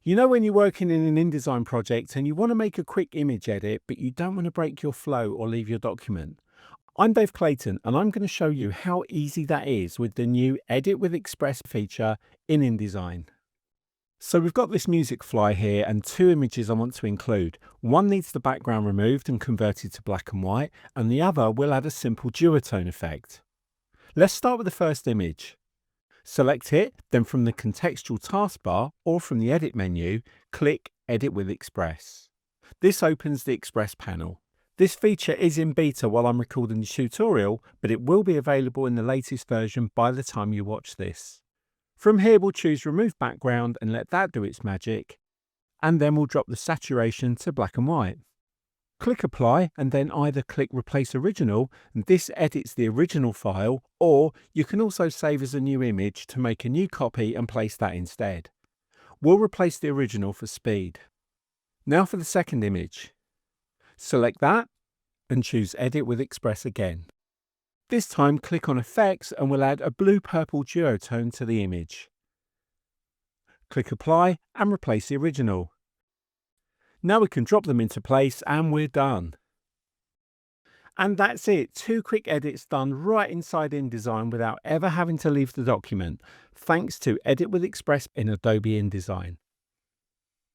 You know when you're working in an InDesign project and you want to make a quick image edit, but you don't want to break your flow or leave your document? I'm Dave Clayton, and I'm going to show you how easy that is with the new Edit with Express feature in InDesign. So we've got this music fly here and two images I want to include. One needs the background removed and converted to black and white, and the other will add a simple duotone effect. Let's start with the first image. Select it, then from the contextual taskbar or from the Edit menu, click Edit with Express. This opens the Express panel. This feature is in beta while I'm recording the tutorial, but it will be available in the latest version by the time you watch this. From here we'll choose Remove Background and let that do its magic, and then we'll drop the saturation to black and white. Click Apply and then either click Replace Original, and this edits the original file, or you can also save as a new image to make a new copy and place that instead. We'll replace the original for speed. Now for the second image. Select that and choose Edit with Express again. This time click on Effects and we'll add a blue-purple duotone to the image. Click Apply and replace the original. Now we can drop them into place and we're done. And that's it, 2 quick edits done right inside InDesign without ever having to leave the document, thanks to Edit with Express in Adobe InDesign.